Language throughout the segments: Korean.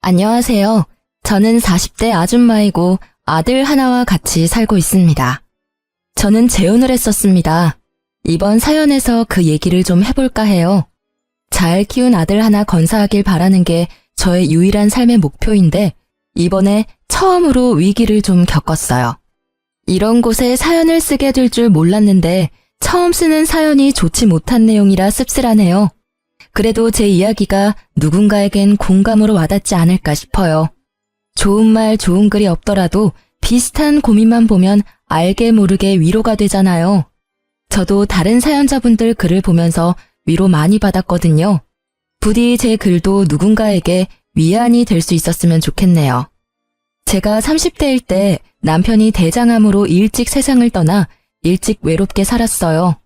안녕하세요. 저는 40대 아줌마이고 아들 하나와 같이 살고 있습니다. 저는 재혼을 했었습니다. 이번 사연에서 그 얘기를 좀 해볼까 해요. 잘 키운 아들 하나 건사하길 바라는 게 저의 유일한 삶의 목표인데 이번에 처음으로 위기를 좀 겪었어요. 이런 곳에 사연을 쓰게 될 줄 몰랐는데 처음 쓰는 사연이 좋지 못한 내용이라 씁쓸하네요. 그래도 제 이야기가 누군가에겐 공감으로 와닿지 않을까 싶어요. 좋은 말, 좋은 글이 없더라도 비슷한 고민만 보면 알게 모르게 위로가 되잖아요. 저도 다른 사연자분들 글을 보면서 위로 많이 받았거든요. 부디 제 글도 누군가에게 위안이 될 수 있었으면 좋겠네요. 제가 30대일 때 남편이 대장암으로 일찍 세상을 떠나 일찍 외롭게 살았어요.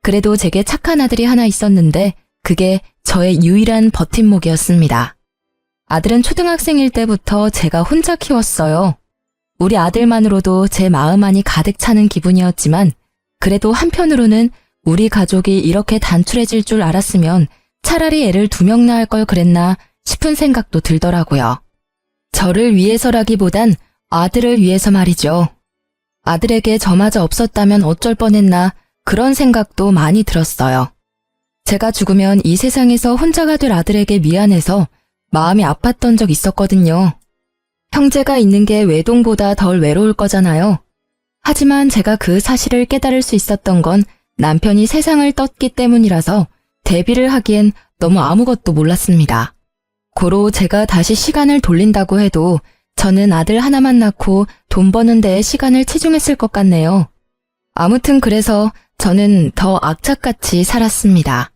그래도 제게 착한 아들이 하나 있었는데 그게 저의 유일한 버팀목이었습니다. 아들은 초등학생일 때부터 제가 혼자 키웠어요. 우리 아들만으로도 제 마음 안이 가득 차는 기분이었지만 그래도 한편으로는 우리 가족이 이렇게 단출해질 줄 알았으면 차라리 애를 2명 낳을 걸 그랬나 싶은 생각도 들더라고요. 저를 위해서라기보단 아들을 위해서 말이죠. 아들에게 저마저 없었다면 어쩔 뻔했나 그런 생각도 많이 들었어요. 제가 죽으면 이 세상에서 혼자가 될 아들에게 미안해서 마음이 아팠던 적 있었거든요. 형제가 있는 게 외동보다 덜 외로울 거잖아요. 하지만 제가 그 사실을 깨달을 수 있었던 건 남편이 세상을 떴기 때문이라서 대비를 하기엔 너무 아무것도 몰랐습니다. 고로 제가 다시 시간을 돌린다고 해도 저는 아들 하나만 낳고 돈 버는 데에 시간을 치중했을 것 같네요. 아무튼 그래서 저는 더 악착같이 살았습니다.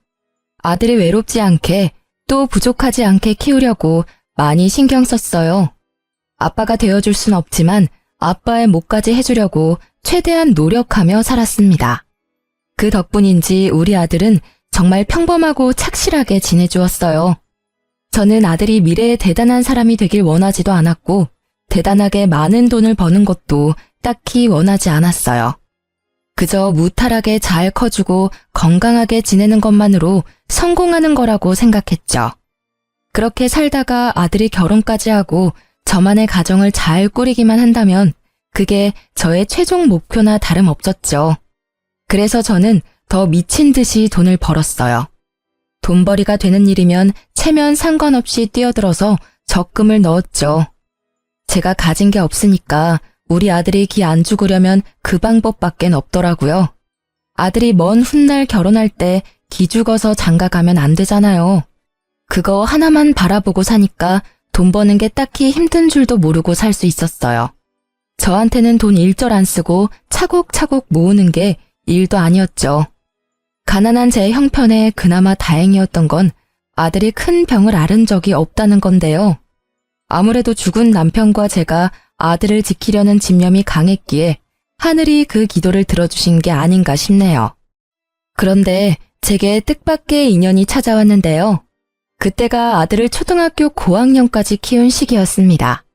아들이 외롭지 않게 또 부족하지 않게 키우려고 많이 신경 썼어요. 아빠가 되어줄 순 없지만 아빠의 몫까지 해주려고 최대한 노력하며 살았습니다. 그 덕분인지 우리 아들은 정말 평범하고 착실하게 지내주었어요. 저는 아들이 미래에 대단한 사람이 되길 원하지도 않았고 대단하게 많은 돈을 버는 것도 딱히 원하지 않았어요. 그저 무탈하게 잘 커주고 건강하게 지내는 것만으로 성공하는 거라고 생각했죠. 그렇게 살다가 아들이 결혼까지 하고 저만의 가정을 잘 꾸리기만 한다면 그게 저의 최종 목표나 다름없었죠. 그래서 저는 더 미친 듯이 돈을 벌었어요. 돈벌이가 되는 일이면 체면 상관없이 뛰어들어서 적금을 넣었죠. 제가 가진 게 없으니까 우리 아들이 기 안 죽으려면 그 방법밖엔 없더라고요. 아들이 먼 훗날 결혼할 때 기 죽어서 장가 가면 안 되잖아요. 그거 하나만 바라보고 사니까 돈 버는 게 딱히 힘든 줄도 모르고 살 수 있었어요. 저한테는 돈 일절 안 쓰고 차곡차곡 모으는 게 일도 아니었죠. 가난한 제 형편에 그나마 다행이었던 건 아들이 큰 병을 앓은 적이 없다는 건데요. 아무래도 죽은 남편과 제가 아들을 지키려는 집념이 강했기에 하늘이 그 기도를 들어주신 게 아닌가 싶네요. 그런데 제게 뜻밖의 인연이 찾아왔는데요. 그때가 아들을 초등학교 고학년까지 키운 시기였습니다.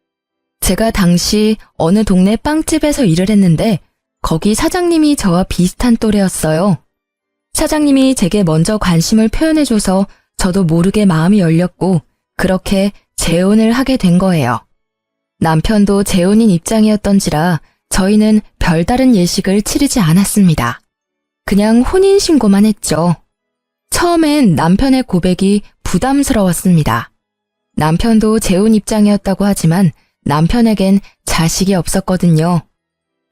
제가 당시 어느 동네 빵집에서 일을 했는데 거기 사장님이 저와 비슷한 또래였어요. 사장님이 제게 먼저 관심을 표현해줘서 저도 모르게 마음이 열렸고 그렇게 재혼을 하게 된 거예요. 남편도 재혼인 입장이었던지라 저희는 별다른 예식을 치르지 않았습니다. 그냥 혼인신고만 했죠. 처음엔 남편의 고백이 부담스러웠습니다. 남편도 재혼 입장이었다고 하지만 남편에겐 자식이 없었거든요.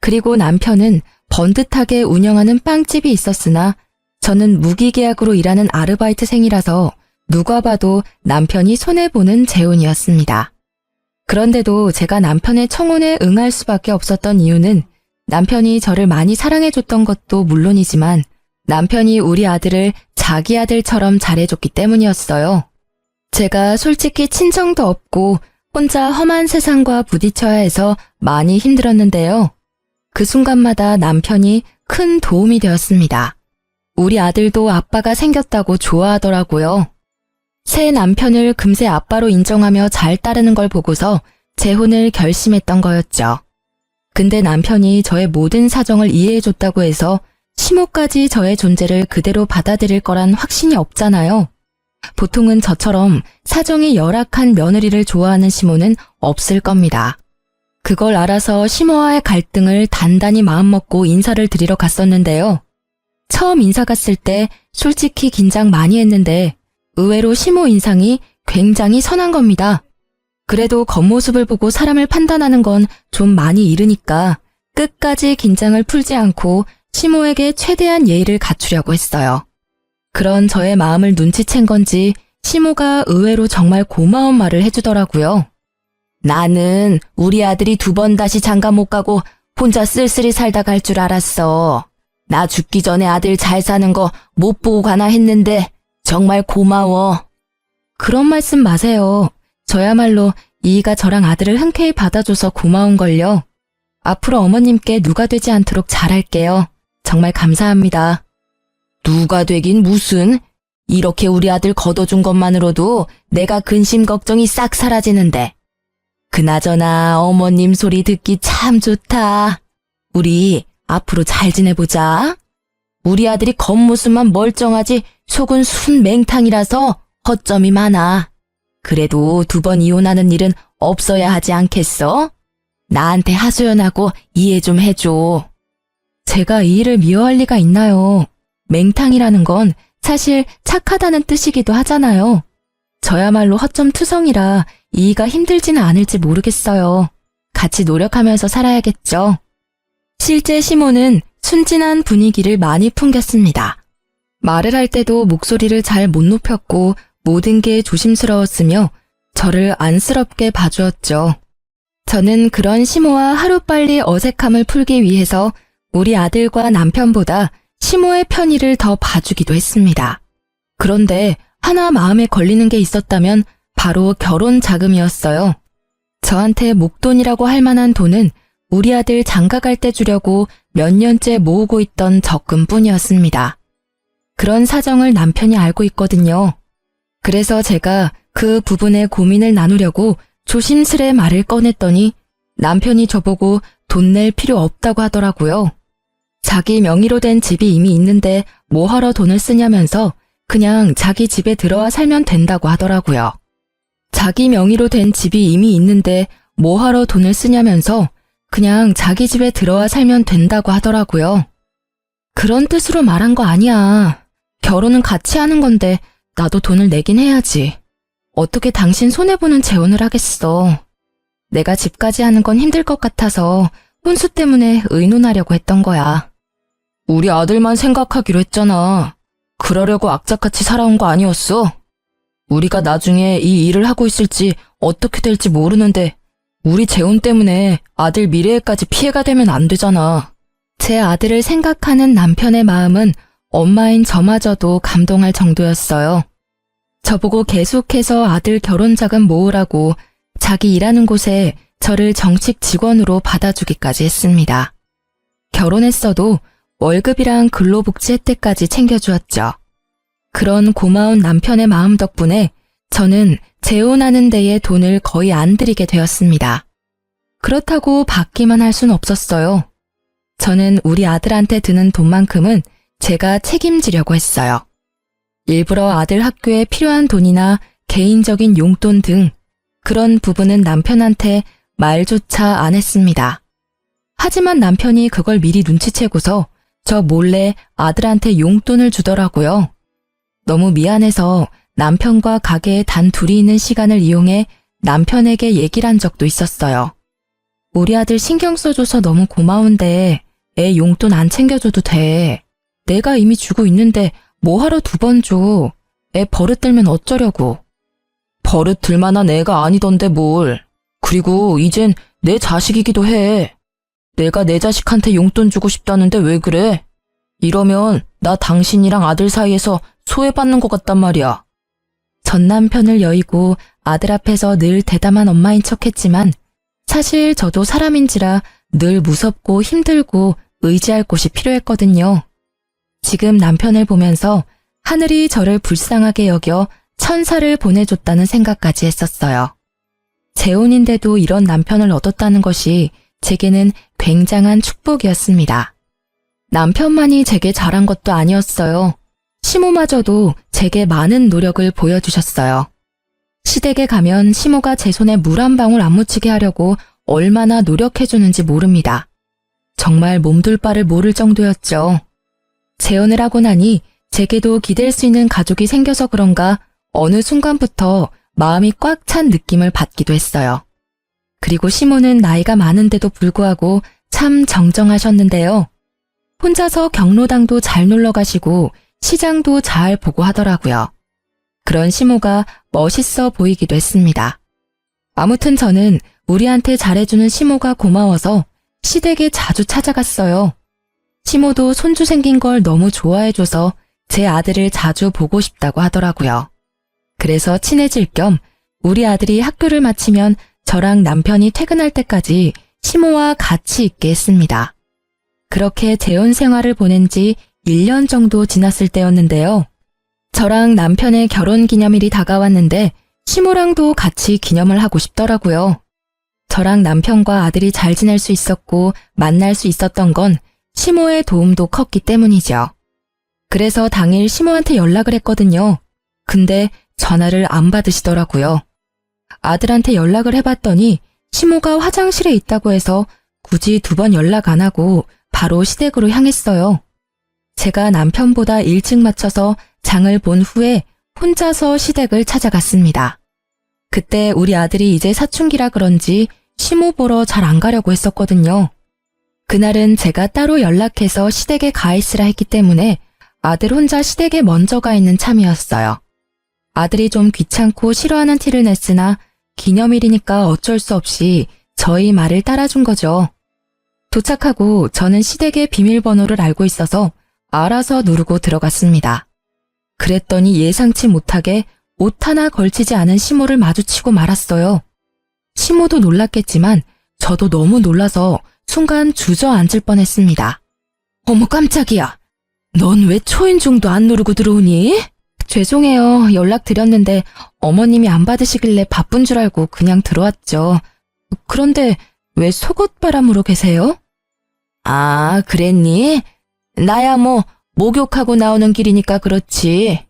그리고 남편은 번듯하게 운영하는 빵집이 있었으나 저는 무기계약으로 일하는 아르바이트생이라서 누가 봐도 남편이 손해보는 재혼이었습니다. 그런데도 제가 남편의 청혼에 응할 수밖에 없었던 이유는 남편이 저를 많이 사랑해줬던 것도 물론이지만 남편이 우리 아들을 자기 아들처럼 잘해줬기 때문이었어요. 제가 솔직히 친정도 없고 혼자 험한 세상과 부딪혀야 해서 많이 힘들었는데요. 그 순간마다 남편이 큰 도움이 되었습니다. 우리 아들도 아빠가 생겼다고 좋아하더라고요. 새 남편을 금세 아빠로 인정하며 잘 따르는 걸 보고서 재혼을 결심했던 거였죠. 근데 남편이 저의 모든 사정을 이해해줬다고 해서 시모까지 저의 존재를 그대로 받아들일 거란 확신이 없잖아요. 보통은 저처럼 사정이 열악한 며느리를 좋아하는 시모는 없을 겁니다. 그걸 알아서 시모와의 갈등을 단단히 마음먹고 인사를 드리러 갔었는데요. 처음 인사 갔을 때 솔직히 긴장 많이 했는데 의외로 시모 인상이 굉장히 선한 겁니다. 그래도 겉모습을 보고 사람을 판단하는 건 좀 많이 이르니까 끝까지 긴장을 풀지 않고 시모에게 최대한 예의를 갖추려고 했어요. 그런 저의 마음을 눈치챈 건지 시모가 의외로 정말 고마운 말을 해주더라고요. 나는 우리 아들이 2번 다시 장가 못 가고 혼자 쓸쓸히 살다 갈 줄 알았어. 나 죽기 전에 아들 잘 사는 거 못 보고 가나 했는데 정말 고마워. 그런 말씀 마세요. 저야말로 이이가 저랑 아들을 흔쾌히 받아줘서 고마운걸요. 앞으로 어머님께 누가 되지 않도록 잘할게요. 정말 감사합니다. 누가 되긴 무슨. 이렇게 우리 아들 걷어준 것만으로도 내가 근심 걱정이 싹 사라지는데. 그나저나 어머님 소리 듣기 참 좋다. 우리 앞으로 잘 지내보자. 우리 아들이 겉모습만 멀쩡하지 속은 순 맹탕이라서 허점이 많아. 그래도 2번 이혼하는 일은 없어야 하지 않겠어? 나한테 하소연하고 이해 좀 해줘. 제가 이 일을 미워할 리가 있나요? 맹탕이라는 건 사실 착하다는 뜻이기도 하잖아요. 저야말로 허점투성이라 이이가 힘들지는 않을지 모르겠어요. 같이 노력하면서 살아야겠죠. 실제 시모는 순진한 분위기를 많이 풍겼습니다. 말을 할 때도 목소리를 잘 못 높였고 모든 게 조심스러웠으며 저를 안쓰럽게 봐주었죠. 저는 그런 시모와 하루빨리 어색함을 풀기 위해서 우리 아들과 남편보다 시모의 편의를 더 봐주기도 했습니다. 그런데 하나 마음에 걸리는 게 있었다면 바로 결혼 자금이었어요. 저한테 목돈이라고 할 만한 돈은 우리 아들 장가 갈 때 주려고 몇 년째 모으고 있던 적금뿐이었습니다. 그런 사정을 남편이 알고 있거든요. 그래서 제가 그 부분에 고민을 나누려고 조심스레 말을 꺼냈더니 남편이 저보고 돈 낼 필요 없다고 하더라고요. 자기 명의로 된 집이 이미 있는데 뭐하러 돈을 쓰냐면서 그냥 자기 집에 들어와 살면 된다고 하더라고요. 자기 명의로 된 집이 이미 있는데 뭐하러 돈을 쓰냐면서 그냥 자기 집에 들어와 살면 된다고 하더라고요. 그런 뜻으로 말한 거 아니야. 결혼은 같이 하는 건데 나도 돈을 내긴 해야지. 어떻게 당신 손해보는 재혼을 하겠어. 내가 집까지 하는 건 힘들 것 같아서 혼수 때문에 의논하려고 했던 거야. 우리 아들만 생각하기로 했잖아. 그러려고 악착같이 살아온 거 아니었어? 우리가 나중에 이 일을 하고 있을지 어떻게 될지 모르는데 우리 재혼 때문에 아들 미래에까지 피해가 되면 안 되잖아. 제 아들을 생각하는 남편의 마음은 엄마인 저마저도 감동할 정도였어요. 저보고 계속해서 아들 결혼 자금 모으라고 자기 일하는 곳에 저를 정식 직원으로 받아주기까지 했습니다. 결혼했어도 월급이랑 근로복지 혜택까지 챙겨주었죠. 그런 고마운 남편의 마음 덕분에 저는 재혼하는 데에 돈을 거의 안 들이게 되었습니다. 그렇다고 받기만 할 순 없었어요. 저는 우리 아들한테 드는 돈만큼은 제가 책임지려고 했어요. 일부러 아들 학교에 필요한 돈이나 개인적인 용돈 등 그런 부분은 남편한테 말조차 안 했습니다. 하지만 남편이 그걸 미리 눈치채고서 저 몰래 아들한테 용돈을 주더라고요. 너무 미안해서 남편과 가게에 단 둘이 있는 시간을 이용해 남편에게 얘기를 한 적도 있었어요. 우리 아들 신경 써줘서 너무 고마운데 애 용돈 안 챙겨줘도 돼. 내가 이미 주고 있는데 뭐하러 2번 줘. 애 버릇 들면 어쩌려고. 버릇 들 만한 애가 아니던데 뭘. 그리고 이젠 내 자식이기도 해. 내가 내 자식한테 용돈 주고 싶다는데 왜 그래? 이러면 나 당신이랑 아들 사이에서 소외받는 것 같단 말이야. 전 남편을 여의고 아들 앞에서 늘 대담한 엄마인 척했지만 사실 저도 사람인지라 늘 무섭고 힘들고 의지할 곳이 필요했거든요. 지금 남편을 보면서 하늘이 저를 불쌍하게 여겨 천사를 보내줬다는 생각까지 했었어요. 재혼인데도 이런 남편을 얻었다는 것이 제게는 굉장한 축복이었습니다. 남편만이 제게 잘한 것도 아니었어요. 시모마저도 제게 많은 노력을 보여주셨어요. 시댁에 가면 시모가 제 손에 물 한 방울 안 묻히게 하려고 얼마나 노력해주는지 모릅니다. 정말 몸둘 바를 모를 정도였죠. 재혼을 하고 나니 제게도 기댈 수 있는 가족이 생겨서 그런가 어느 순간부터 마음이 꽉 찬 느낌을 받기도 했어요. 그리고 시모는 나이가 많은데도 불구하고 참 정정하셨는데요. 혼자서 경로당도 잘 놀러 가시고 시장도 잘 보고 하더라고요. 그런 시모가 멋있어 보이기도 했습니다. 아무튼 저는 우리한테 잘해주는 시모가 고마워서 시댁에 자주 찾아갔어요. 시모도 손주 생긴 걸 너무 좋아해줘서 제 아들을 자주 보고 싶다고 하더라고요. 그래서 친해질 겸 우리 아들이 학교를 마치면 저랑 남편이 퇴근할 때까지 시모와 같이 있게 했습니다. 그렇게 재혼 생활을 보낸 지 1년 정도 지났을 때였는데요. 저랑 남편의 결혼 기념일이 다가왔는데 시모랑도 같이 기념을 하고 싶더라고요. 저랑 남편과 아들이 잘 지낼 수 있었고 만날 수 있었던 건 시모의 도움도 컸기 때문이죠. 그래서 당일 시모한테 연락을 했거든요. 근데 전화를 안 받으시더라고요. 아들한테 연락을 해봤더니 시모가 화장실에 있다고 해서 굳이 2번 연락 안 하고 바로 시댁으로 향했어요. 제가 남편보다 일찍 마쳐서 장을 본 후에 혼자서 시댁을 찾아갔습니다. 그때 우리 아들이 이제 사춘기라 그런지 시모 보러 잘 안 가려고 했었거든요. 그날은 제가 따로 연락해서 시댁에 가 있으라 했기 때문에 아들 혼자 시댁에 먼저 가 있는 참이었어요. 아들이 좀 귀찮고 싫어하는 티를 냈으나 기념일이니까 어쩔 수 없이 저희 말을 따라준 거죠. 도착하고 저는 시댁의 비밀번호를 알고 있어서 알아서 누르고 들어갔습니다. 그랬더니 예상치 못하게 옷 하나 걸치지 않은 시모를 마주치고 말았어요. 시모도 놀랐겠지만 저도 너무 놀라서 순간 주저앉을 뻔했습니다. 어머 깜짝이야. 넌 왜 초인종도 안 누르고 들어오니? 죄송해요. 연락드렸는데 어머님이 안 받으시길래 바쁜 줄 알고 그냥 들어왔죠. 그런데 왜 속옷바람으로 계세요? 아, 그랬니? 나야 뭐 목욕하고 나오는 길이니까 그렇지.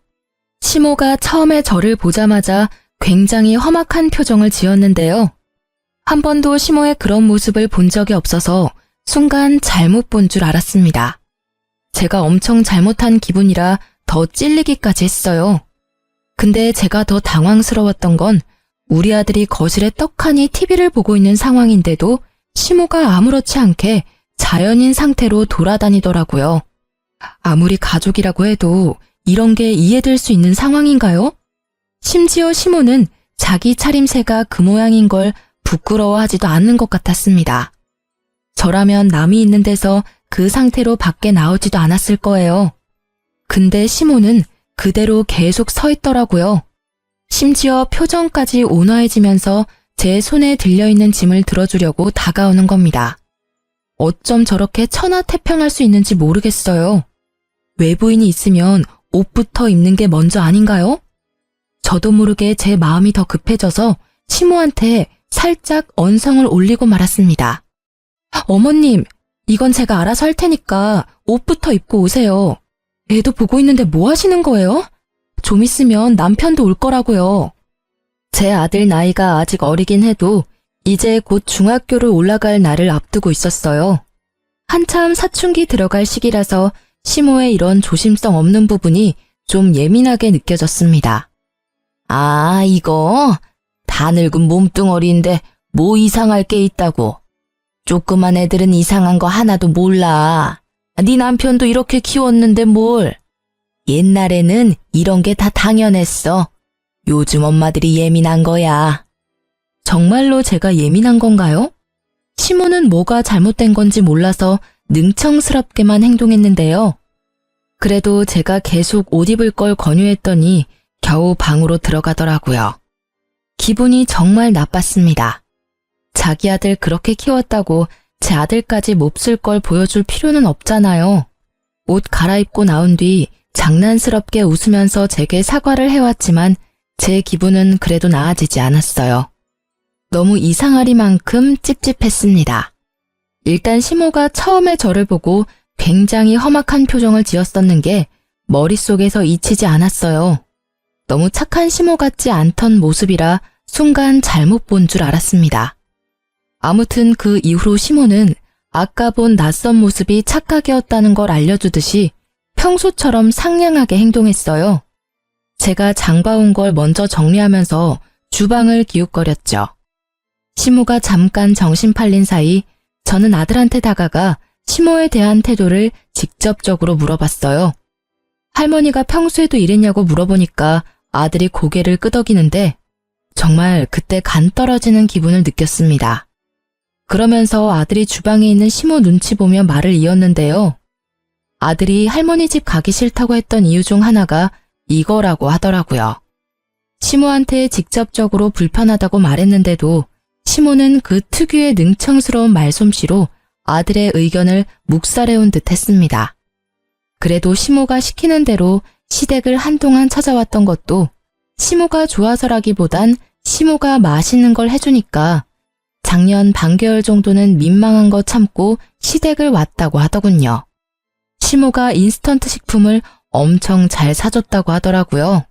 시모가 처음에 저를 보자마자 굉장히 험악한 표정을 지었는데요. 한 번도 시모의 그런 모습을 본 적이 없어서 순간 잘못 본 줄 알았습니다. 제가 엄청 잘못한 기분이라 더 찔리기까지 했어요. 근데 제가 더 당황스러웠던 건 우리 아들이 거실에 떡하니 TV를 보고 있는 상황인데도 시모가 아무렇지 않게 자연인 상태로 돌아다니더라고요. 아무리 가족이라고 해도 이런 게 이해될 수 있는 상황인가요? 심지어 시모는 자기 차림새가 그 모양인 걸 부끄러워하지도 않는 것 같았습니다. 저라면 남이 있는 데서 그 상태로 밖에 나오지도 않았을 거예요. 근데 시모는 그대로 계속 서 있더라고요. 심지어 표정까지 온화해지면서 제 손에 들려있는 짐을 들어주려고 다가오는 겁니다. 어쩜 저렇게 천하태평할 수 있는지 모르겠어요. 외부인이 있으면 옷부터 입는 게 먼저 아닌가요? 저도 모르게 제 마음이 더 급해져서 시모한테 살짝 언성을 올리고 말았습니다. 어머님, 이건 제가 알아서 할 테니까 옷부터 입고 오세요. 애도 보고 있는데 뭐 하시는 거예요? 좀 있으면 남편도 올 거라고요. 제 아들 나이가 아직 어리긴 해도 이제 곧 중학교를 올라갈 날을 앞두고 있었어요. 한참 사춘기 들어갈 시기라서 시모의 이런 조심성 없는 부분이 좀 예민하게 느껴졌습니다. 아, 이거? 다 늙은 몸뚱어리인데 뭐 이상할 게 있다고. 조그만 애들은 이상한 거 하나도 몰라. 네 남편도 이렇게 키웠는데 뭘. 옛날에는 이런 게 다 당연했어. 요즘 엄마들이 예민한 거야. 정말로 제가 예민한 건가요? 시모는 뭐가 잘못된 건지 몰라서 능청스럽게만 행동했는데요. 그래도 제가 계속 옷 입을 걸 권유했더니 겨우 방으로 들어가더라고요. 기분이 정말 나빴습니다. 자기 아들 그렇게 키웠다고 제 아들까지 몹쓸 걸 보여줄 필요는 없잖아요. 옷 갈아입고 나온 뒤 장난스럽게 웃으면서 제게 사과를 해왔지만 제 기분은 그래도 나아지지 않았어요. 너무 이상하리만큼 찝찝했습니다. 일단 시모가 처음에 저를 보고 굉장히 험악한 표정을 지었었는 게 머릿속에서 잊히지 않았어요. 너무 착한 시모 같지 않던 모습이라 순간 잘못 본 줄 알았습니다. 아무튼 그 이후로 시모는 아까 본 낯선 모습이 착각이었다는 걸 알려주듯이 평소처럼 상냥하게 행동했어요. 제가 장봐온 걸 먼저 정리하면서 주방을 기웃거렸죠. 시모가 잠깐 정신 팔린 사이 저는 아들한테 다가가 시모에 대한 태도를 직접적으로 물어봤어요. 할머니가 평소에도 이랬냐고 물어보니까 아들이 고개를 끄덕이는데 정말 그때 간 떨어지는 기분을 느꼈습니다. 그러면서 아들이 주방에 있는 시모 눈치 보며 말을 이었는데요. 아들이 할머니 집 가기 싫다고 했던 이유 중 하나가 이거라고 하더라고요. 시모한테 직접적으로 불편하다고 말했는데도 시모는 그 특유의 능청스러운 말솜씨로 아들의 의견을 묵살해온 듯 했습니다. 그래도 시모가 시키는 대로 시댁을 한동안 찾아왔던 것도 시모가 좋아서라기보단 시모가 맛있는 걸 해주니까 작년 반개월 정도는 민망한 거 참고 시댁을 왔다고 하더군요. 시모가 인스턴트 식품을 엄청 잘 사줬다고 하더라고요.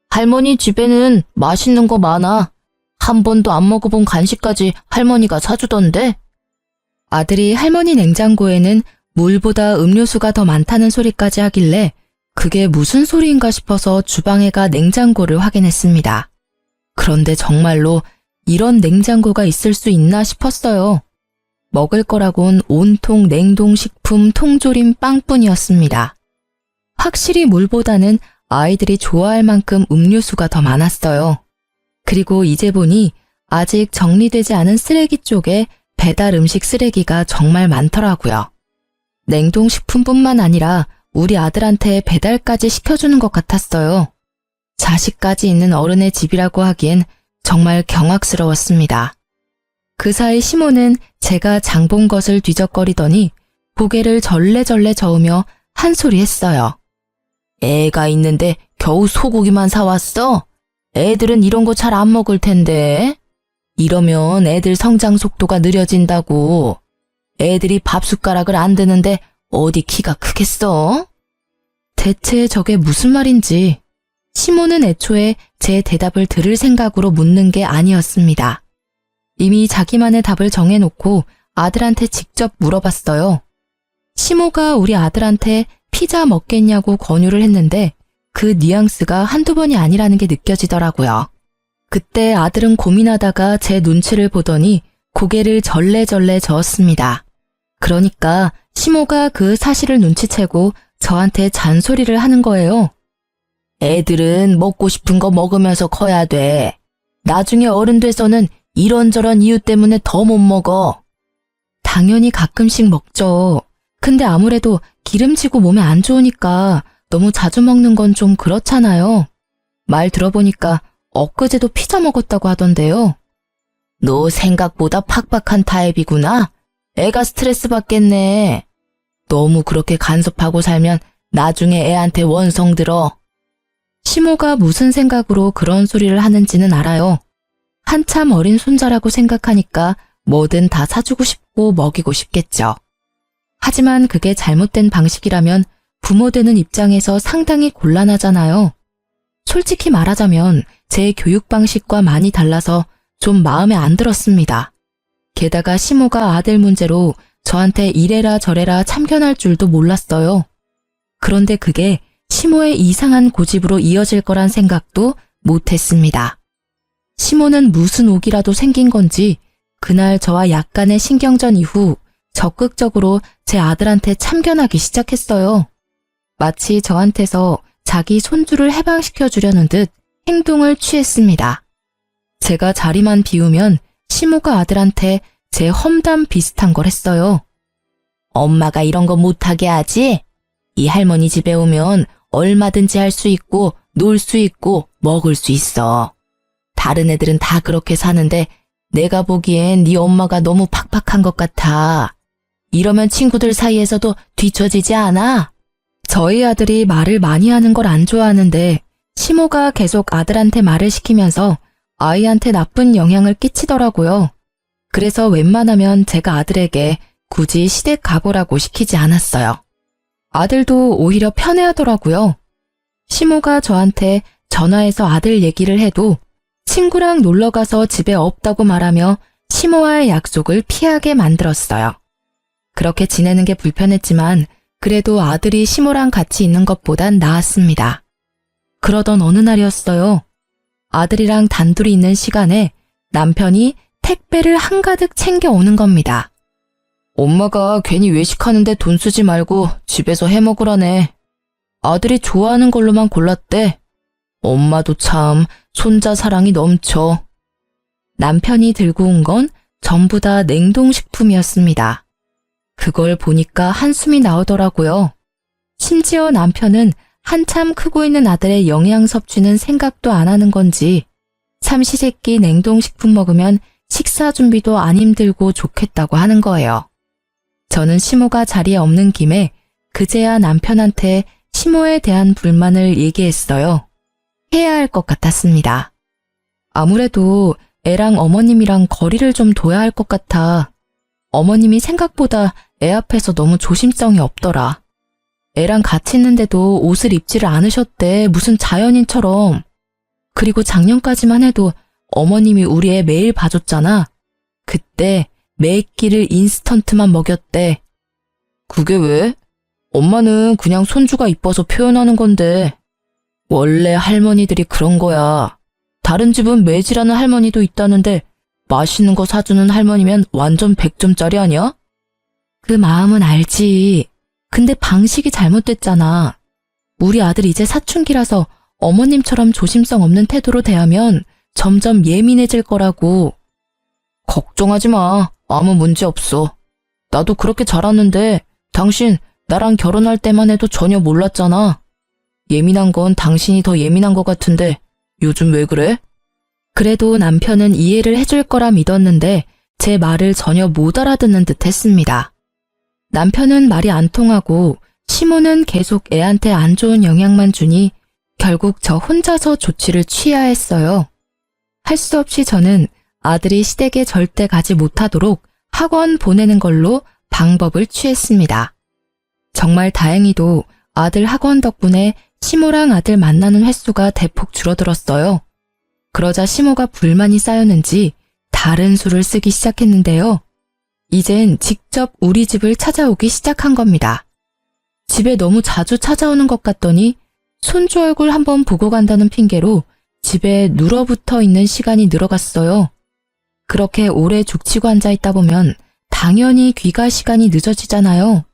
할머니 집에는 맛있는 거 많아. 한 번도 안 먹어본 간식까지 할머니가 사주던데? 아들이 할머니 냉장고에는 물보다 음료수가 더 많다는 소리까지 하길래 그게 무슨 소리인가 싶어서 주방에 가 냉장고를 확인했습니다. 그런데 정말로 이런 냉장고가 있을 수 있나 싶었어요. 먹을 거라곤 온통 냉동식품 통조림 빵뿐이었습니다. 확실히 물보다는 아이들이 좋아할 만큼 음료수가 더 많았어요. 그리고 이제 보니 아직 정리되지 않은 쓰레기 쪽에 배달 음식 쓰레기가 정말 많더라고요. 냉동식품뿐만 아니라 우리 아들한테 배달까지 시켜주는 것 같았어요. 자식까지 있는 어른의 집이라고 하기엔 정말 경악스러웠습니다. 그 사이 시모는 제가 장 본 것을 뒤적거리더니 고개를 절레절레 저으며 한 소리 했어요. 애가 있는데 겨우 소고기만 사왔어? 애들은 이런 거 잘 안 먹을 텐데. 이러면 애들 성장 속도가 느려진다고. 애들이 밥숟가락을 안 드는데 어디 키가 크겠어? 대체 저게 무슨 말인지 시모는 애초에 제 대답을 들을 생각으로 묻는 게 아니었습니다. 이미 자기만의 답을 정해놓고 아들한테 직접 물어봤어요. 시모가 우리 아들한테 피자 먹겠냐고 권유를 했는데 그 뉘앙스가 한두 번이 아니라는 게 느껴지더라고요. 그때 아들은 고민하다가 제 눈치를 보더니 고개를 절레절레 저었습니다. 그러니까 시모가 그 사실을 눈치채고 저한테 잔소리를 하는 거예요. 애들은 먹고 싶은 거 먹으면서 커야 돼. 나중에 어른 돼서는 이런저런 이유 때문에 더 못 먹어. 당연히 가끔씩 먹죠. 근데 아무래도 기름지고 몸에 안 좋으니까 너무 자주 먹는 건 좀 그렇잖아요. 말 들어보니까 엊그제도 피자 먹었다고 하던데요. 너 생각보다 팍팍한 타입이구나. 애가 스트레스 받겠네. 너무 그렇게 간섭하고 살면 나중에 애한테 원성 들어. 시모가 무슨 생각으로 그런 소리를 하는지는 알아요. 한참 어린 손자라고 생각하니까 뭐든 다 사주고 싶고 먹이고 싶겠죠. 하지만 그게 잘못된 방식이라면 부모 되는 입장에서 상당히 곤란하잖아요. 솔직히 말하자면 제 교육 방식과 많이 달라서 좀 마음에 안 들었습니다. 게다가 시모가 아들 문제로 저한테 이래라 저래라 참견할 줄도 몰랐어요. 그런데 그게 시모의 이상한 고집으로 이어질 거란 생각도 못했습니다. 시모는 무슨 옥이라도 생긴 건지 그날 저와 약간의 신경전 이후 적극적으로 제 아들한테 참견하기 시작했어요. 마치 저한테서 자기 손주를 해방시켜 주려는 듯 행동을 취했습니다. 제가 자리만 비우면 시모가 아들한테 제 험담 비슷한 걸 했어요. 엄마가 이런 거 못하게 하지? 이 할머니 집에 오면 얼마든지 할 수 있고 놀 수 있고 먹을 수 있어. 다른 애들은 다 그렇게 사는데 내가 보기엔 네 엄마가 너무 팍팍한 것 같아. 이러면 친구들 사이에서도 뒤처지지 않아? 저희 아들이 말을 많이 하는 걸 안 좋아하는데 시모가 계속 아들한테 말을 시키면서 아이한테 나쁜 영향을 끼치더라고요. 그래서 웬만하면 제가 아들에게 굳이 시댁 가보라고 시키지 않았어요. 아들도 오히려 편해하더라고요. 시모가 저한테 전화해서 아들 얘기를 해도 친구랑 놀러가서 집에 없다고 말하며 시모와의 약속을 피하게 만들었어요. 그렇게 지내는 게 불편했지만 그래도 아들이 시모랑 같이 있는 것보단 나았습니다. 그러던 어느 날이었어요. 아들이랑 단둘이 있는 시간에 남편이 택배를 한가득 챙겨오는 겁니다. 엄마가 괜히 외식하는데 돈 쓰지 말고 집에서 해 먹으라네. 아들이 좋아하는 걸로만 골랐대. 엄마도 참 손자 사랑이 넘쳐. 남편이 들고 온 건 전부 다 냉동식품이었습니다. 그걸 보니까 한숨이 나오더라고요. 심지어 남편은 한참 크고 있는 아들의 영양 섭취는 생각도 안 하는 건지 삼시세끼 냉동식품 먹으면 식사 준비도 안 힘들고 좋겠다고 하는 거예요. 저는 시모가 자리에 없는 김에 그제야 남편한테 시모에 대한 불만을 얘기했어요. 해야 할 것 같았습니다. 아무래도 애랑 어머님이랑 거리를 좀 둬야 할 것 같아. 어머님이 생각보다 애 앞에서 너무 조심성이 없더라. 애랑 같이 있는데도 옷을 입지를 않으셨대. 무슨 자연인처럼. 그리고 작년까지만 해도 어머님이 우리 애 매일 봐줬잖아. 그때 매 끼를 인스턴트만 먹였대. 그게 왜? 엄마는 그냥 손주가 이뻐서 표현하는 건데. 원래 할머니들이 그런 거야. 다른 집은 매질하는 할머니도 있다는데 맛있는 거 사주는 할머니면 완전 100점짜리 아니야? 그 마음은 알지. 근데 방식이 잘못됐잖아. 우리 아들 이제 사춘기라서 어머님처럼 조심성 없는 태도로 대하면 점점 예민해질 거라고. 걱정하지 마. 아무 문제 없어. 나도 그렇게 자랐는데 당신 나랑 결혼할 때만 해도 전혀 몰랐잖아. 예민한 건 당신이 더 예민한 것 같은데 요즘 왜 그래? 그래도 남편은 이해를 해줄 거라 믿었는데 제 말을 전혀 못 알아듣는 듯 했습니다. 남편은 말이 안 통하고 시모는 계속 애한테 안 좋은 영향만 주니 결국 저 혼자서 조치를 취해야 했어요. 할 수 없이 저는 아들이 시댁에 절대 가지 못하도록 학원 보내는 걸로 방법을 취했습니다. 정말 다행히도 아들 학원 덕분에 시모랑 아들 만나는 횟수가 대폭 줄어들었어요. 그러자 시모가 불만이 쌓였는지 다른 수를 쓰기 시작했는데요. 이젠 직접 우리 집을 찾아오기 시작한 겁니다. 집에 너무 자주 찾아오는 것 같더니 손주 얼굴 한번 보고 간다는 핑계로 집에 눌어붙어 있는 시간이 늘어갔어요. 그렇게 오래 죽치고 앉아있다 보면 당연히 귀가 시간이 늦어지잖아요.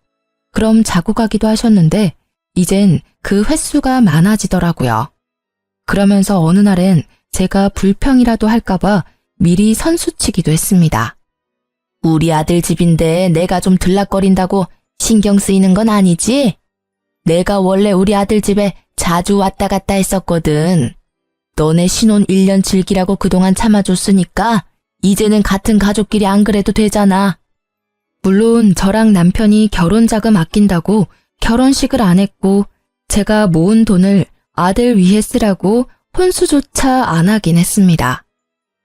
그럼 자고 가기도 하셨는데 이젠 그 횟수가 많아지더라고요. 그러면서 어느 날엔 제가 불평이라도 할까봐 미리 선수치기도 했습니다. 우리 아들 집인데 내가 좀 들락거린다고 신경 쓰이는 건 아니지? 내가 원래 우리 아들 집에 자주 왔다 갔다 했었거든. 너네 신혼 1년 즐기라고 그동안 참아줬으니까 이제는 같은 가족끼리 안 그래도 되잖아. 물론 저랑 남편이 결혼 자금 아낀다고 결혼식을 안 했고 제가 모은 돈을 아들 위해 쓰라고 혼수조차 안 하긴 했습니다.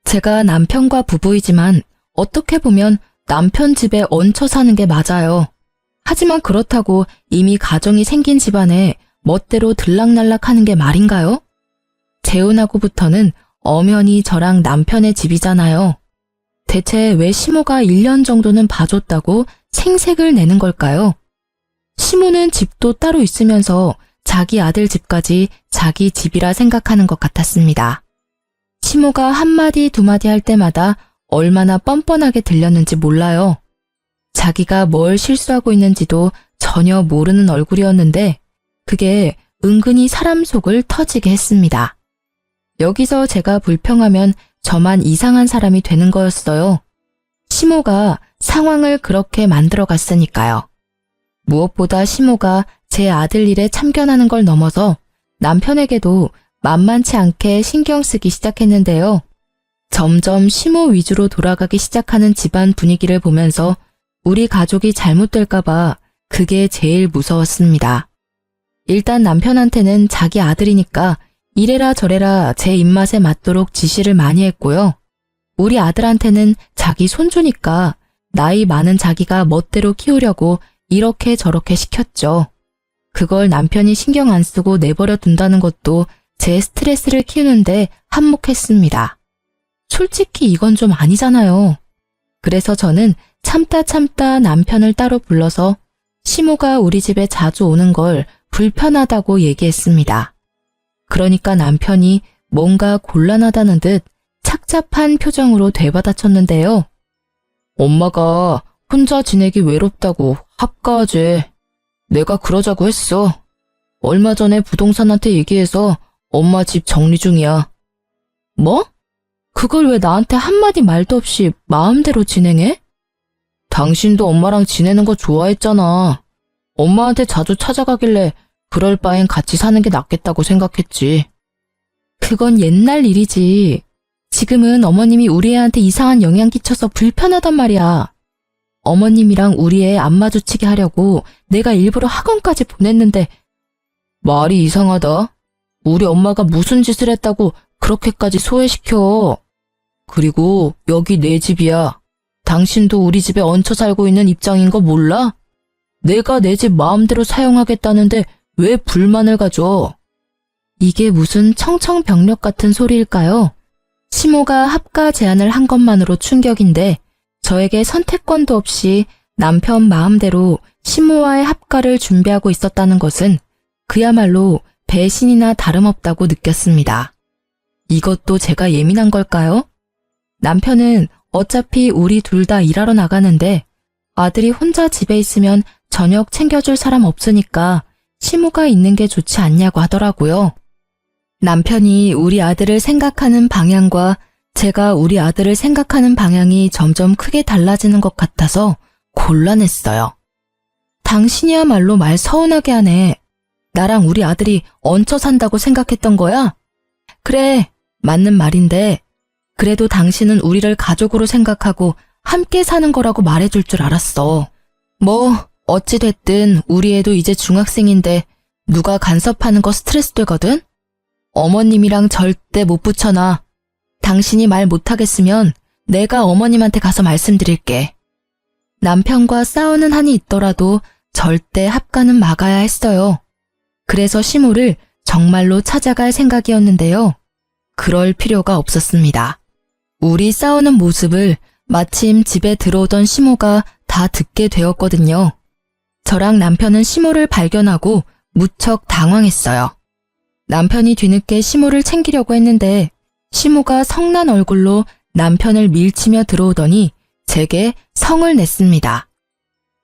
제가 남편과 부부이지만 어떻게 보면 남편 집에 얹혀 사는 게 맞아요. 하지만 그렇다고 이미 가정이 생긴 집안에 멋대로 들락날락 하는 게 말인가요? 재혼하고부터는 엄연히 저랑 남편의 집이잖아요. 대체 왜 시모가 1년 정도는 봐줬다고 생색을 내는 걸까요? 시모는 집도 따로 있으면서 자기 아들 집까지 자기 집이라 생각하는 것 같았습니다. 시모가 한마디 두마디 할 때마다 얼마나 뻔뻔하게 들렸는지 몰라요. 자기가 뭘 실수하고 있는지도 전혀 모르는 얼굴이었는데 그게 은근히 사람 속을 터지게 했습니다. 여기서 제가 불평하면 저만 이상한 사람이 되는 거였어요. 시모가 상황을 그렇게 만들어 갔으니까요. 무엇보다 시모가 제 아들 일에 참견하는 걸 넘어서 남편에게도 만만치 않게 신경 쓰기 시작했는데요. 점점 시모 위주로 돌아가기 시작하는 집안 분위기를 보면서 우리 가족이 잘못될까봐 그게 제일 무서웠습니다. 일단 남편한테는 자기 아들이니까 이래라 저래라 제 입맛에 맞도록 지시를 많이 했고요. 우리 아들한테는 자기 손주니까 나이 많은 자기가 멋대로 키우려고 이렇게 저렇게 시켰죠. 그걸 남편이 신경 안 쓰고 내버려 둔다는 것도 제 스트레스를 키우는데 한몫했습니다. 솔직히 이건 좀 아니잖아요. 그래서 저는 참다 남편을 따로 불러서 시모가 우리 집에 자주 오는 걸 불편하다고 얘기했습니다. 그러니까 남편이 뭔가 곤란하다는 듯 착잡한 표정으로 되받아쳤는데요. 엄마가 혼자 지내기 외롭다고 합가하지. 내가 그러자고 했어. 얼마 전에 부동산한테 얘기해서 엄마 집 정리 중이야. 뭐? 그걸 왜 나한테 한마디 말도 없이 마음대로 진행해? 당신도 엄마랑 지내는 거 좋아했잖아. 엄마한테 자주 찾아가길래 그럴 바엔 같이 사는 게 낫겠다고 생각했지. 그건 옛날 일이지. 지금은 어머님이 우리 애한테 이상한 영향 끼쳐서 불편하단 말이야. 어머님이랑 우리 애 안 마주치게 하려고 내가 일부러 학원까지 보냈는데 말이 이상하다. 우리 엄마가 무슨 짓을 했다고 그렇게까지 소외시켜. 그리고 여기 내 집이야. 당신도 우리 집에 얹혀 살고 있는 입장인 거 몰라? 내가 내 집 마음대로 사용하겠다는데 왜 불만을 가져? 이게 무슨 청청병력 같은 소리일까요? 시모가 합가 제안을 한 것만으로 충격인데 저에게 선택권도 없이 남편 마음대로 시모와의 합가를 준비하고 있었다는 것은 그야말로 배신이나 다름없다고 느꼈습니다. 이것도 제가 예민한 걸까요? 남편은 어차피 우리 둘 다 일하러 나가는데 아들이 혼자 집에 있으면 저녁 챙겨줄 사람 없으니까 시모가 있는 게 좋지 않냐고 하더라고요. 남편이 우리 아들을 생각하는 방향과 제가 우리 아들을 생각하는 방향이 점점 크게 달라지는 것 같아서 곤란했어요. 당신이야말로 말 서운하게 하네. 나랑 우리 아들이 얹혀 산다고 생각했던 거야? 그래, 맞는 말인데 그래도 당신은 우리를 가족으로 생각하고 함께 사는 거라고 말해줄 줄 알았어. 뭐 어찌됐든 우리 애도 이제 중학생인데 누가 간섭하는 거 스트레스 되거든? 어머님이랑 절대 못 붙여놔. 당신이 말 못하겠으면 내가 어머님한테 가서 말씀드릴게. 남편과 싸우는 한이 있더라도 절대 합가는 막아야 했어요. 그래서 시모를 정말로 찾아갈 생각이었는데요. 그럴 필요가 없었습니다. 우리 싸우는 모습을 마침 집에 들어오던 시모가 다 듣게 되었거든요. 저랑 남편은 시모를 발견하고 무척 당황했어요. 남편이 뒤늦게 시모를 챙기려고 했는데 시모가 성난 얼굴로 남편을 밀치며 들어오더니 제게 성을 냈습니다.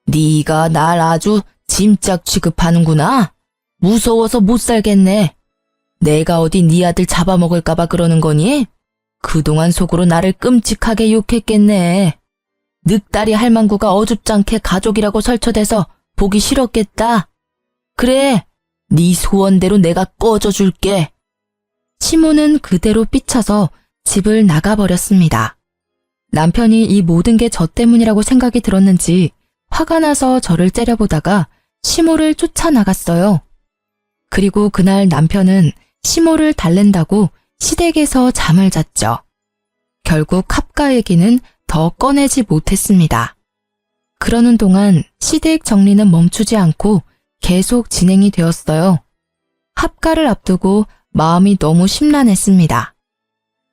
네가 날 아주 짐짝 취급하는구나. 무서워서 못 살겠네. 내가 어디 네 아들 잡아먹을까 봐 그러는 거니? 그동안 속으로 나를 끔찍하게 욕했겠네. 늑다리 할망구가 어줍잖게 가족이라고 설쳐대서 보기 싫었겠다. 그래, 네 소원대로 내가 꺼져줄게. 시모는 그대로 삐쳐서 집을 나가버렸습니다. 남편이 이 모든 게 저 때문이라고 생각이 들었는지 화가 나서 저를 째려보다가 시모를 쫓아나갔어요. 그리고 그날 남편은 시모를 달랜다고 시댁에서 잠을 잤죠. 결국 합가 얘기는 더 꺼내지 못했습니다. 그러는 동안 시댁 정리는 멈추지 않고 계속 진행이 되었어요. 합가를 앞두고 마음이 너무 심란했습니다.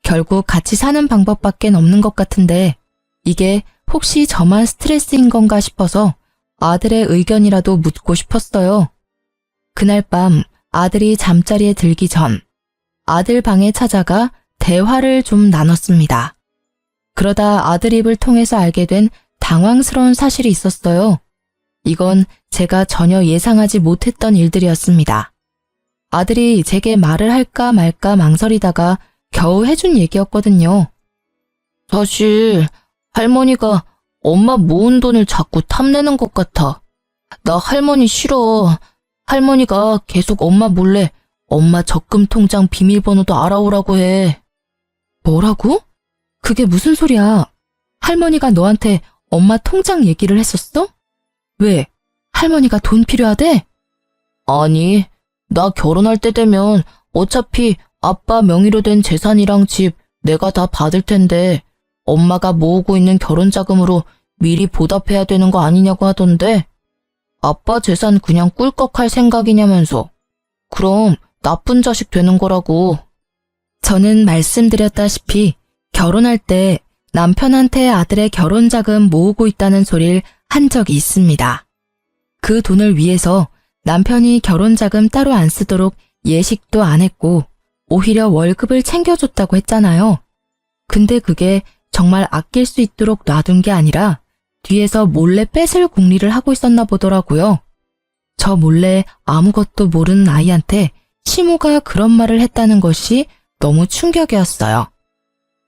결국 같이 사는 방법밖엔 없는 것 같은데 이게 혹시 저만 스트레스인 건가 싶어서 아들의 의견이라도 묻고 싶었어요. 그날 밤 아들이 잠자리에 들기 전 아들 방에 찾아가 대화를 좀 나눴습니다. 그러다 아들 입을 통해서 알게 된 당황스러운 사실이 있었어요. 이건 제가 전혀 예상하지 못했던 일들이었습니다. 아들이 제게 말을 할까 말까 망설이다가 겨우 해준 얘기였거든요. 사실 할머니가 엄마 모은 돈을 자꾸 탐내는 것 같아. 나 할머니 싫어. 할머니가 계속 엄마 몰래 엄마 적금 통장 비밀번호도 알아오라고 해. 뭐라고? 그게 무슨 소리야? 할머니가 너한테 엄마 통장 얘기를 했었어? 왜? 할머니가 돈 필요하대? 아니, 나 결혼할 때 되면 어차피 아빠 명의로 된 재산이랑 집 내가 다 받을 텐데 엄마가 모으고 있는 결혼 자금으로 미리 보답해야 되는 거 아니냐고 하던데 아빠 재산 그냥 꿀꺽 할 생각이냐면서. 그럼 나쁜 자식 되는 거라고. 저는 말씀드렸다시피 결혼할 때 남편한테 아들의 결혼 자금 모으고 있다는 소리를 한 적이 있습니다. 그 돈을 위해서 남편이 결혼 자금 따로 안 쓰도록 예식도 안 했고 오히려 월급을 챙겨줬다고 했잖아요. 근데 그게 정말 아낄 수 있도록 놔둔 게 아니라 뒤에서 몰래 뺏을 궁리를 하고 있었나 보더라고요. 저 몰래 아무것도 모르는 아이한테 시모가 그런 말을 했다는 것이 너무 충격이었어요.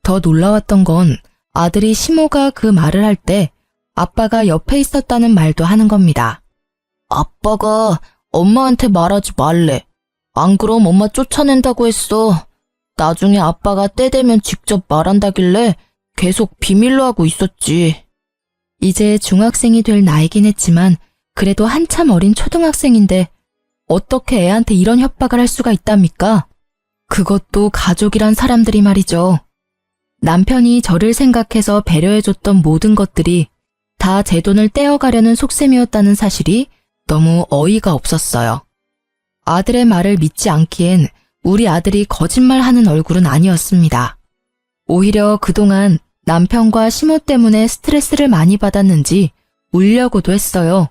더 놀라웠던 건 아들이 시모가 그 말을 할 때 아빠가 옆에 있었다는 말도 하는 겁니다. 아빠가 엄마한테 말하지 말래. 안 그럼 엄마 쫓아낸다고 했어. 나중에 아빠가 때 되면 직접 말한다길래 계속 비밀로 하고 있었지. 이제 중학생이 될 나이긴 했지만 그래도 한참 어린 초등학생인데 어떻게 애한테 이런 협박을 할 수가 있답니까? 그것도 가족이란 사람들이 말이죠. 남편이 저를 생각해서 배려해줬던 모든 것들이 다 제 돈을 떼어가려는 속셈이었다는 사실이 너무 어이가 없었어요. 아들의 말을 믿지 않기엔 우리 아들이 거짓말하는 얼굴은 아니었습니다. 오히려 그동안 남편과 시모 때문에 스트레스를 많이 받았는지 울려고도 했어요.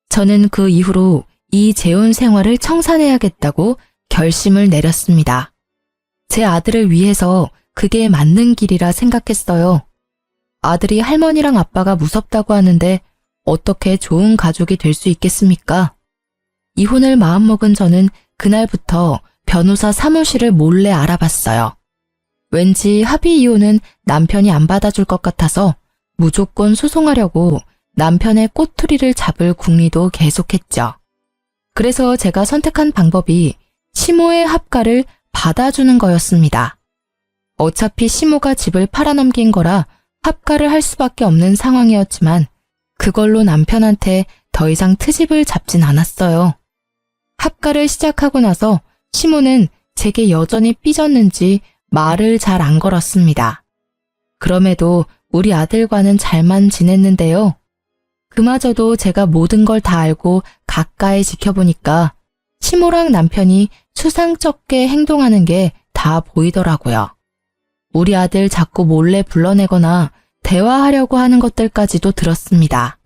저는 그 이후로 이 재혼 생활을 청산해야겠다고 결심을 내렸습니다. 제 아들을 위해서 그게 맞는 길이라 생각했어요. 아들이 할머니랑 아빠가 무섭다고 하는데 어떻게 좋은 가족이 될 수 있겠습니까? 이혼을 마음먹은 저는 그날부터 변호사 사무실을 몰래 알아봤어요. 왠지 합의 이혼은 남편이 안 받아줄 것 같아서 무조건 소송하려고 남편의 꼬투리를 잡을 궁리도 계속했죠. 그래서 제가 선택한 방법이 시모의 합가를 받아주는 거였습니다. 어차피 시모가 집을 팔아넘긴 거라 합가를 할 수밖에 없는 상황이었지만 그걸로 남편한테 더 이상 트집을 잡진 않았어요. 합가를 시작하고 나서 시모는 제게 여전히 삐졌는지 말을 잘 안 걸었습니다. 그럼에도 우리 아들과는 잘만 지냈는데요. 그마저도 제가 모든 걸 다 알고 가까이 지켜보니까 시모랑 남편이 추상쩍게 행동하는 게 다 보이더라고요. 우리 아들 자꾸 몰래 불러내거나 대화하려고 하는 것들까지도 들었습니다.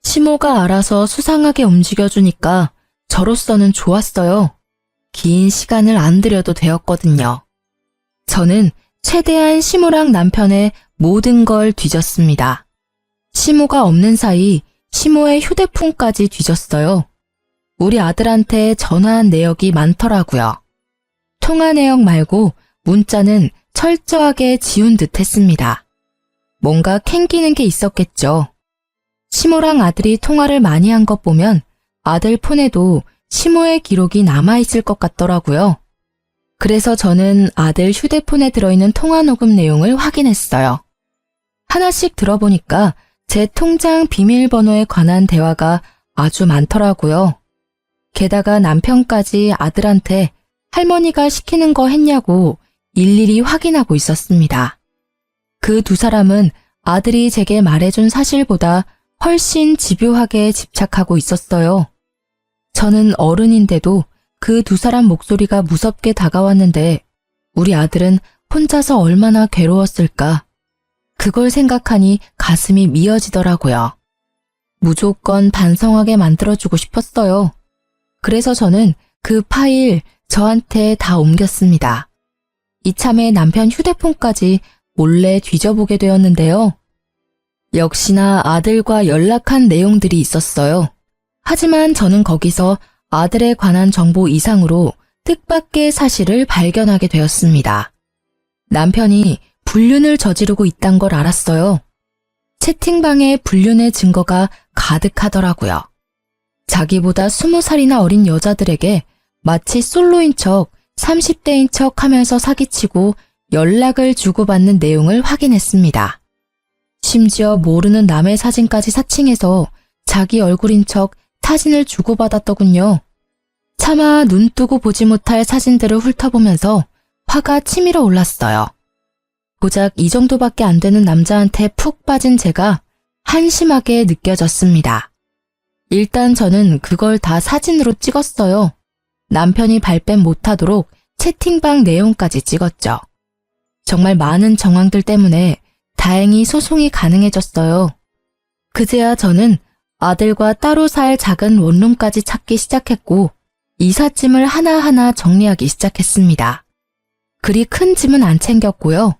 시모가 알아서 수상하게 움직여주니까 저로서는 좋았어요. 긴 시간을 안 들여도 되었거든요. 저는 최대한 시모랑 남편의 모든 걸 뒤졌습니다. 시모가 없는 사이 시모의 휴대폰까지 뒤졌어요. 우리 아들한테 전화한 내역이 많더라고요. 통화 내역 말고 문자는 철저하게 지운 듯 했습니다. 뭔가 캥기는 게 있었겠죠. 시모랑 아들이 통화를 많이 한 것 보면 아들 폰에도 시모의 기록이 남아있을 것 같더라고요. 그래서 저는 아들 휴대폰에 들어있는 통화 녹음 내용을 확인했어요. 하나씩 들어보니까 제 통장 비밀번호에 관한 대화가 아주 많더라고요. 게다가 남편까지 아들한테 할머니가 시키는 거 했냐고 일일이 확인하고 있었습니다. 그 두 사람은 아들이 제게 말해준 사실보다 훨씬 집요하게 집착하고 있었어요. 저는 어른인데도 그 두 사람 목소리가 무섭게 다가왔는데 우리 아들은 혼자서 얼마나 괴로웠을까. 그걸 생각하니 가슴이 미어지더라고요. 무조건 반성하게 만들어주고 싶었어요. 그래서 저는 그 파일 저한테 다 옮겼습니다. 이참에 남편 휴대폰까지 몰래 뒤져보게 되었는데요. 역시나 아들과 연락한 내용들이 있었어요. 하지만 저는 거기서 아들에 관한 정보 이상으로 뜻밖의 사실을 발견하게 되었습니다. 남편이 불륜을 저지르고 있단 걸 알았어요. 채팅방에 불륜의 증거가 가득하더라고요. 자기보다 20살이나 어린 여자들에게 마치 솔로인 척 30대인 척 하면서 사기치고 연락을 주고받는 내용을 확인했습니다. 심지어 모르는 남의 사진까지 사칭해서 자기 얼굴인 척 사진을 주고받았더군요. 차마 눈 뜨고 보지 못할 사진들을 훑어보면서 화가 치밀어 올랐어요. 고작 이 정도밖에 안 되는 남자한테 푹 빠진 제가 한심하게 느껴졌습니다. 일단 저는 그걸 다 사진으로 찍었어요. 남편이 발뺌 못하도록 채팅방 내용까지 찍었죠. 정말 많은 정황들 때문에 다행히 소송이 가능해졌어요. 그제야 저는 아들과 따로 살 작은 원룸까지 찾기 시작했고 이삿짐을 하나하나 정리하기 시작했습니다. 그리 큰 짐은 안 챙겼고요.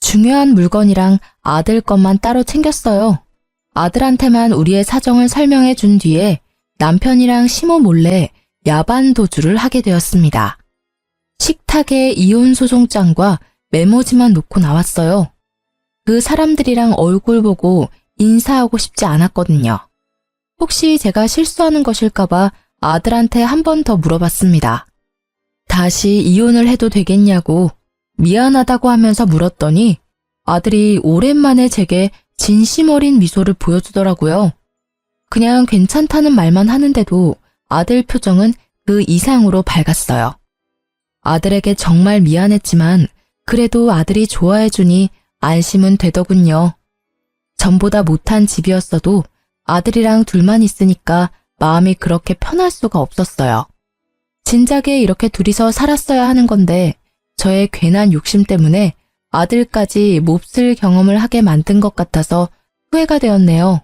중요한 물건이랑 아들 것만 따로 챙겼어요. 아들한테만 우리의 사정을 설명해 준 뒤에 남편이랑 시모 몰래 야반 도주를 하게 되었습니다. 식탁에 이혼 소송장과 메모지만 놓고 나왔어요. 그 사람들이랑 얼굴 보고 인사하고 싶지 않았거든요. 혹시 제가 실수하는 것일까봐 아들한테 한 번 더 물어봤습니다. 다시 이혼을 해도 되겠냐고 미안하다고 하면서 물었더니 아들이 오랜만에 제게 진심 어린 미소를 보여주더라고요. 그냥 괜찮다는 말만 하는데도 아들 표정은 그 이상으로 밝았어요. 아들에게 정말 미안했지만 그래도 아들이 좋아해주니 안심은 되더군요. 전보다 못한 집이었어도 아들이랑 둘만 있으니까 마음이 그렇게 편할 수가 없었어요. 진작에 이렇게 둘이서 살았어야 하는 건데 저의 괜한 욕심 때문에 아들까지 몹쓸 경험을 하게 만든 것 같아서 후회가 되었네요.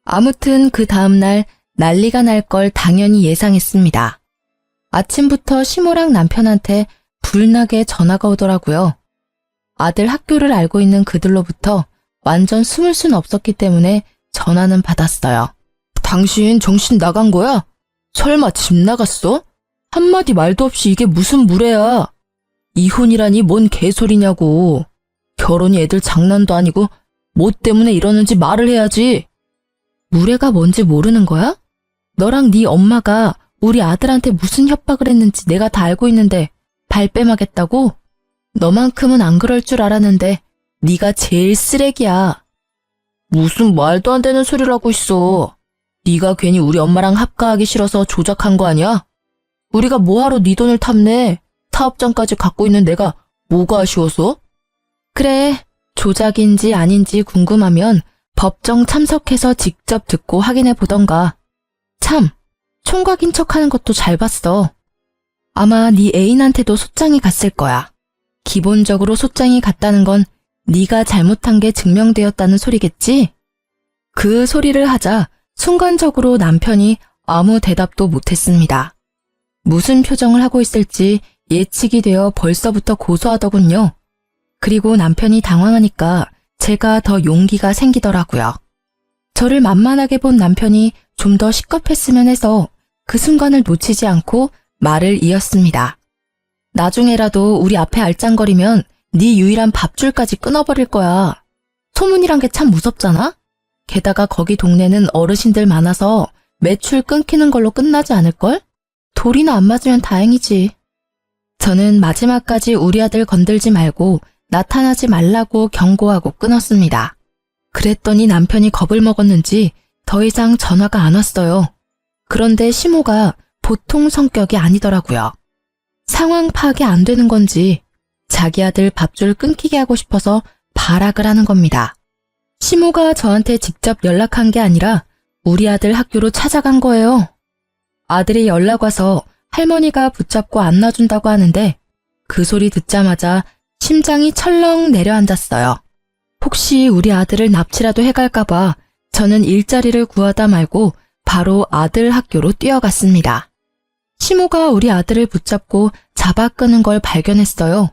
아무튼 그 다음날 난리가 날 걸 당연히 예상했습니다. 아침부터 시모랑 남편한테 불나게 전화가 오더라고요. 아들 학교를 알고 있는 그들로부터 완전 숨을 순 없었기 때문에 전화는 받았어요. 당신 정신 나간 거야? 설마 집 나갔어? 한마디 말도 없이 이게 무슨 무례야. 이혼이라니 뭔 개소리냐고. 결혼이 애들 장난도 아니고 뭐 때문에 이러는지 말을 해야지. 무례가 뭔지 모르는 거야? 너랑 네 엄마가 우리 아들한테 무슨 협박을 했는지 내가 다 알고 있는데 발뺌하겠다고? 너만큼은 안 그럴 줄 알았는데 네가 제일 쓰레기야. 무슨 말도 안 되는 소리를 하고 있어. 네가 괜히 우리 엄마랑 합가하기 싫어서 조작한 거 아니야? 우리가 뭐하러 네 돈을 탐내? 사업장까지 갖고 있는 내가 뭐가 아쉬워서? 그래, 조작인지 아닌지 궁금하면 법정 참석해서 직접 듣고 확인해 보던가. 참, 총각인 척하는 것도 잘 봤어. 아마 네 애인한테도 소장이 갔을 거야. 기본적으로 소장이 갔다는 건 네가 잘못한 게 증명되었다는 소리겠지? 그 소리를 하자 순간적으로 남편이 아무 대답도 못했습니다. 무슨 표정을 하고 있을지 예측이 되어 벌써부터 고소하더군요. 그리고 남편이 당황하니까 제가 더 용기가 생기더라고요. 저를 만만하게 본 남편이 좀 더 시겁했으면 해서 그 순간을 놓치지 않고 말을 이었습니다. 나중에라도 우리 앞에 알짱거리면 네 유일한 밥줄까지 끊어버릴 거야. 소문이란 게 참 무섭잖아? 게다가 거기 동네는 어르신들 많아서 매출 끊기는 걸로 끝나지 않을걸? 돌이나 안 맞으면 다행이지. 저는 마지막까지 우리 아들 건들지 말고 나타나지 말라고 경고하고 끊었습니다. 그랬더니 남편이 겁을 먹었는지 더 이상 전화가 안 왔어요. 그런데 시모가 보통 성격이 아니더라고요. 상황 파악이 안 되는 건지 자기 아들 밥줄 끊기게 하고 싶어서 발악을 하는 겁니다. 시모가 저한테 직접 연락한 게 아니라 우리 아들 학교로 찾아간 거예요. 아들이 연락 와서 할머니가 붙잡고 안 놔준다고 하는데 그 소리 듣자마자 심장이 철렁 내려앉았어요. 혹시 우리 아들을 납치라도 해갈까봐 저는 일자리를 구하다 말고 바로 아들 학교로 뛰어갔습니다. 시모가 우리 아들을 붙잡고 잡아 끄는 걸 발견했어요.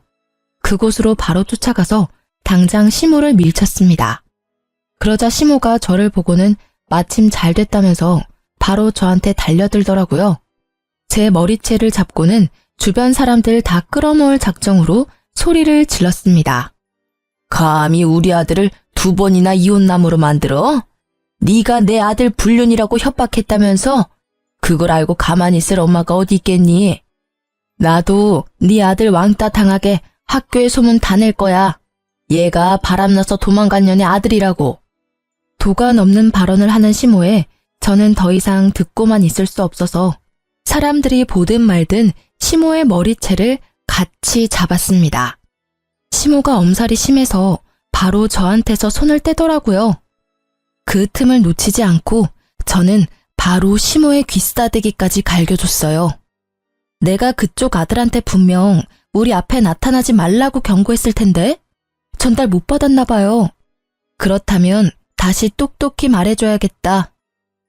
그곳으로 바로 쫓아가서 당장 시모를 밀쳤습니다. 그러자 시모가 저를 보고는 마침 잘 됐다면서 바로 저한테 달려들더라고요. 제 머리채를 잡고는 주변 사람들 다 끌어모을 작정으로 소리를 질렀습니다. 감히 우리 아들을 2번이나 이혼남으로 만들어? 네가 내 아들 불륜이라고 협박했다면서? 그걸 알고 가만히 있을 엄마가 어디 있겠니? 나도 네 아들 왕따 당하게 학교에 소문 다 낼 거야. 얘가 바람나서 도망간 년의 아들이라고. 도가 넘는 발언을 하는 시모에 저는 더 이상 듣고만 있을 수 없어서 사람들이 보든 말든 시모의 머리채를 같이 잡았습니다. 시모가 엄살이 심해서 바로 저한테서 손을 떼더라고요. 그 틈을 놓치지 않고 저는 바로 시모의 귀싸대기까지 갈겨줬어요. 내가 그쪽 아들한테 분명 우리 앞에 나타나지 말라고 경고했을 텐데 전달 못 받았나 봐요. 그렇다면 다시 똑똑히 말해줘야겠다.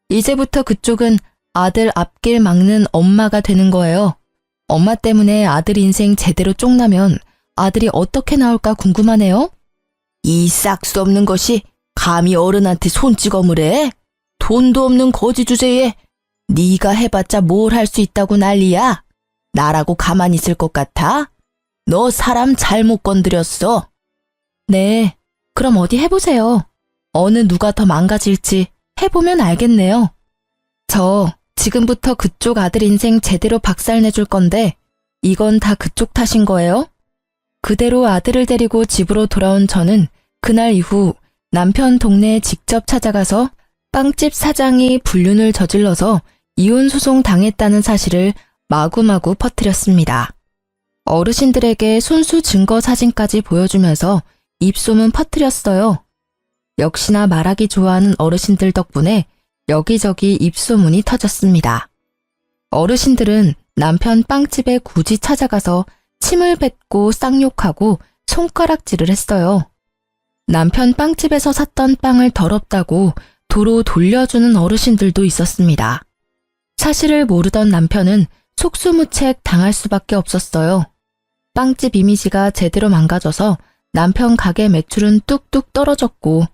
이제부터 그쪽은 아들 앞길 막는 엄마가 되는 거예요. 엄마 때문에 아들 인생 제대로 쪽나면 아들이 어떻게 나올까 궁금하네요. 이 싹 수 없는 것이 감히 어른한테 손찌검을 해? 돈도 없는 거지 주제에 네가 해봤자 뭘 할 수 있다고 난리야. 나라고 가만히 있을 것 같아? 너 사람 잘못 건드렸어. 네, 그럼 어디 해보세요. 어느 누가 더 망가질지 해보면 알겠네요. 저 지금부터 그쪽 아들 인생 제대로 박살내줄 건데 이건 다 그쪽 탓인 거예요? 그대로 아들을 데리고 집으로 돌아온 저는 그날 이후 남편 동네에 직접 찾아가서 빵집 사장이 불륜을 저질러서 이혼 소송 당했다는 사실을 마구마구 퍼뜨렸습니다. 어르신들에게 손수 증거 사진까지 보여주면서 입소문 퍼뜨렸어요. 역시나 말하기 좋아하는 어르신들 덕분에 여기저기 입소문이 터졌습니다. 어르신들은 남편 빵집에 굳이 찾아가서 침을 뱉고 쌍욕하고 손가락질을 했어요. 남편 빵집에서 샀던 빵을 더럽다고 도로 돌려주는 어르신들도 있었습니다. 사실을 모르던 남편은 속수무책 당할 수밖에 없었어요. 빵집 이미지가 제대로 망가져서 남편 가게 매출은 뚝뚝 떨어졌고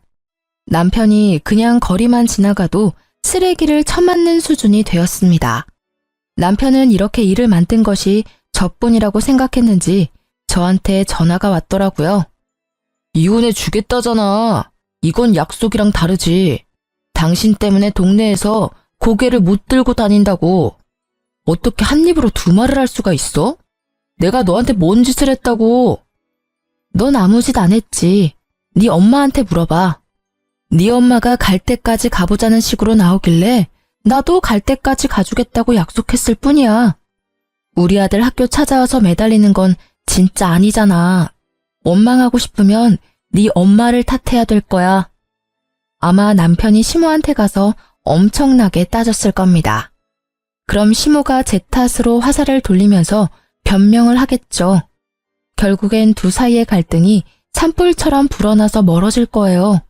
남편이 그냥 거리만 지나가도 쓰레기를 쳐맞는 수준이 되었습니다. 남편은 이렇게 일을 만든 것이 저뿐이라고 생각했는지 저한테 전화가 왔더라고요. 이혼해 주겠다잖아. 이건 약속이랑 다르지. 당신 때문에 동네에서 고개를 못 들고 다닌다고. 어떻게 한 입으로 두 말을 할 수가 있어? 내가 너한테 뭔 짓을 했다고. 넌 아무 짓 안 했지. 네 엄마한테 물어봐. 네 엄마가 갈 때까지 가보자는 식으로 나오길래 나도 갈 때까지 가주겠다고 약속했을 뿐이야. 우리 아들 학교 찾아와서 매달리는 건 진짜 아니잖아. 원망하고 싶으면 네 엄마를 탓해야 될 거야. 아마 남편이 시모한테 가서 엄청나게 따졌을 겁니다. 그럼 시모가 제 탓으로 화살을 돌리면서 변명을 하겠죠. 결국엔 두 사이의 갈등이 산불처럼 불어나서 멀어질 거예요.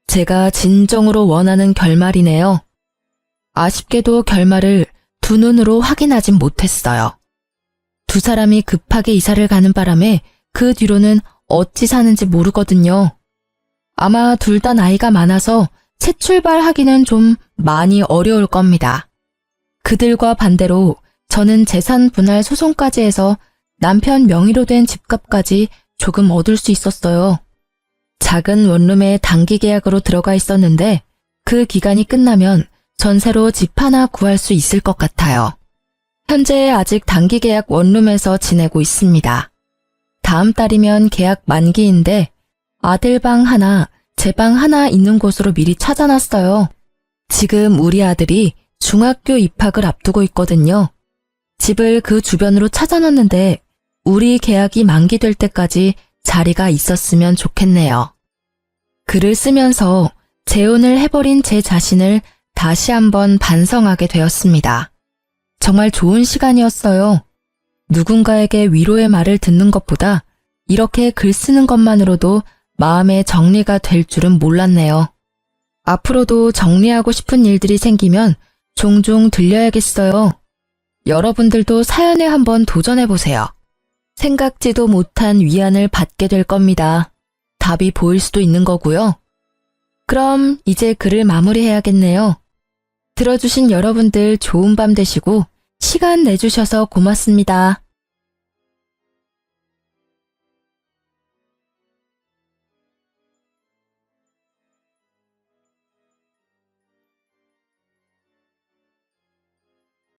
제가 진정으로 원하는 결말이네요. 아쉽게도 결말을 두 눈으로 확인하진 못했어요. 두 사람이 급하게 이사를 가는 바람에 그 뒤로는 어찌 사는지 모르거든요. 아마 둘 다 나이가 많아서 새 출발하기는 좀 많이 어려울 겁니다. 그들과 반대로 저는 재산 분할 소송까지 해서 남편 명의로 된 집값까지 조금 얻을 수 있었어요. 작은 원룸에 단기 계약으로 들어가 있었는데 그 기간이 끝나면 전세로 집 하나 구할 수 있을 것 같아요. 현재 아직 단기 계약 원룸에서 지내고 있습니다. 다음 달이면 계약 만기인데 아들 방 하나, 제 방 하나 있는 곳으로 미리 찾아놨어요. 지금 우리 아들이 중학교 입학을 앞두고 있거든요. 집을 그 주변으로 찾아놨는데 우리 계약이 만기될 때까지 자리가 있었으면 좋겠네요. 글을 쓰면서 재혼을 해버린 제 자신을 다시 한번 반성하게 되었습니다. 정말 좋은 시간이었어요. 누군가에게 위로의 말을 듣는 것보다 이렇게 글 쓰는 것만으로도 마음의 정리가 될 줄은 몰랐네요. 앞으로도 정리하고 싶은 일들이 생기면 종종 들려야겠어요. 여러분들도 사연에 한번 도전해보세요. 생각지도 못한 위안을 받게 될 겁니다. 답이 보일 수도 있는 거고요. 그럼 이제 글을 마무리해야겠네요. 들어주신 여러분들 좋은 밤 되시고 시간 내주셔서 고맙습니다.